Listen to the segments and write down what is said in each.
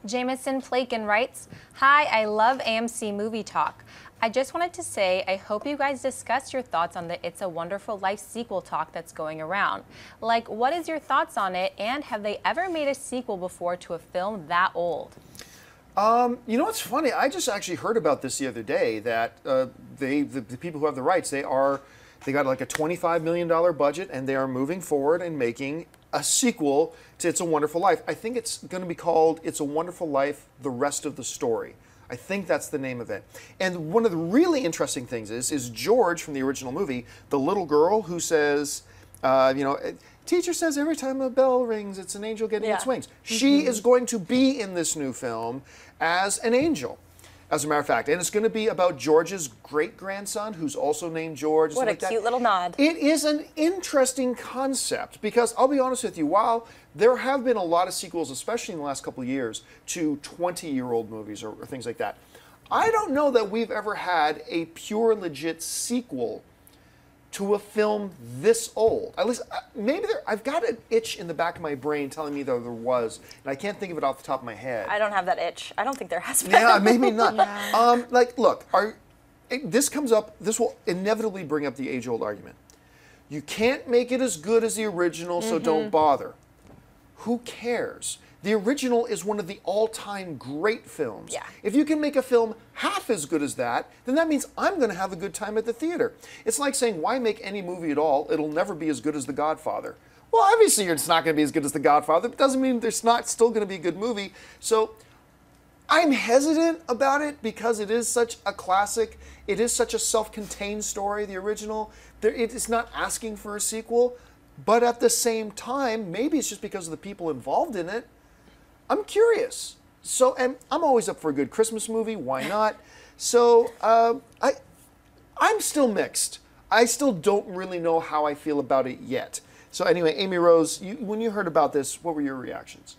Jameson Plakin writes, "Hi, I love AMC Movie Talk. I just wanted to say I hope you guys discuss your thoughts on the It's a Wonderful Life sequel talk that's going around. Like, what is your thoughts on it, and have they ever made a sequel before to a film that old?" You know what's funny? I just actually heard about this the other day, that the people who have the rights, they got like a $25 million budget, and they are moving forward and making a sequel to It's a Wonderful Life. I think it's going to be called It's a Wonderful Life, The Rest of the Story. I think that's the name of it. And one of the really interesting things is George from the original movie, the little girl who says, teacher says every time a bell rings, it's an angel getting its wings. She is going to be in this new film as an angel, as a matter of fact. And it's going to be about George's great-grandson, who's also named George. What a cute little nod. It is an interesting concept, because I'll be honest with you, while there have been a lot of sequels, especially in the last couple of years, to 20-year-old movies or things like that, I don't know that we've ever had a pure, legit sequel to a film this old. At least, maybe I've got an itch in the back of my brain telling me that there was, and I can't think of it off the top of my head. I don't have that itch. I don't think there has been. Yeah, maybe not. Look, this comes up, this will inevitably bring up the age-old argument. You can't make it as good as the original, so don't bother. Who cares? The original is one of the all-time great films. Yeah. If you can make a film half as good as that, then that means I'm going to have a good time at the theater. It's like saying, why make any movie at all? It'll never be as good as The Godfather. Well, obviously it's not going to be as good as The Godfather. It doesn't mean there's not still going to be a good movie. So I'm hesitant about it because it is such a classic. It is such a self-contained story, the original. It is not asking for a sequel. But at the same time, maybe it's just because of the people involved in it. I'm curious. So, and I'm always up for a good Christmas movie. Why not? So, I'm still mixed. I still don't really know how I feel about it yet. So anyway, Amy Rose, when you heard about this, what were your reactions?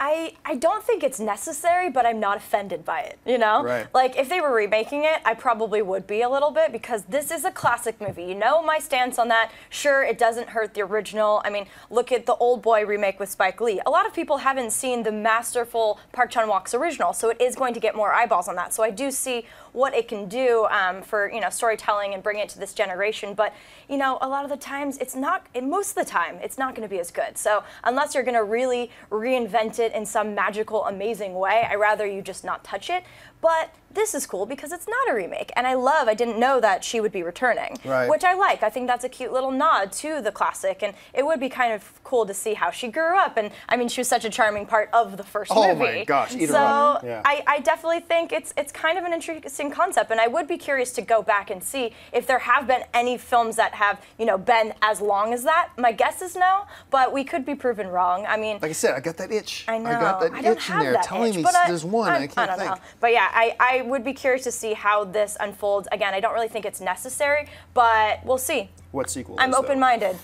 I don't think it's necessary, but I'm not offended by it, you know? Right. Like, if they were remaking it, I probably would be a little bit, because this is a classic movie. You know my stance on that. Sure, it doesn't hurt the original. I mean, look at the Old Boy remake with Spike Lee. A lot of people haven't seen the masterful Park Chan-wook's original, so it is going to get more eyeballs on that. So I do see what it can do for, storytelling and bring it to this generation. But, a lot of the times, most of the time, it's not going to be as good. So unless you're going to really reinvent it in some magical, amazing way, I'd rather you just not touch it. But this is cool because it's not a remake. And I didn't know that she would be returning, which I like. I think that's a cute little nod to the classic. And it would be kind of cool to see how she grew up. And I mean, she was such a charming part of the first movie. Oh my gosh, eat her so up. Yeah. I definitely think it's kind of an interesting concept. And I would be curious to go back and see if there have been any films that have, been as long as that. My guess is no, but we could be proven wrong. I mean, like I said, I got that itch. I know. I got that itch in there telling me there's one. I can't think. Know. But yeah, I would be curious to see how this unfolds. Again, I don't really think it's necessary, but we'll see. What sequel? I'm open-minded.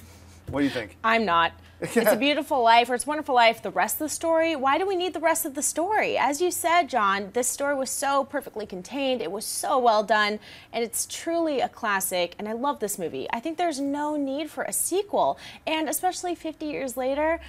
What do you think? I'm not. It's a Beautiful Life, or It's a Wonderful Life, the rest of the story. Why do we need the rest of the story? As you said, John, this story was so perfectly contained. It was so well done, and it's truly a classic, and I love this movie. I think there's no need for a sequel, and especially 50 years later,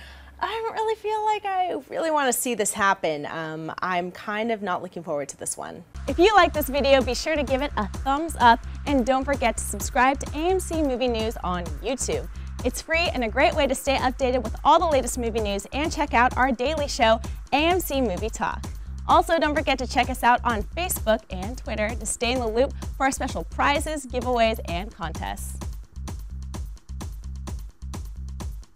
I don't really feel like I really want to see this happen. I'm kind of not looking forward to this one. If you like this video, be sure to give it a thumbs up, and don't forget to subscribe to AMC Movie News on YouTube. It's free and a great way to stay updated with all the latest movie news, and check out our daily show, AMC Movie Talk. Also, don't forget to check us out on Facebook and Twitter to stay in the loop for our special prizes, giveaways, and contests.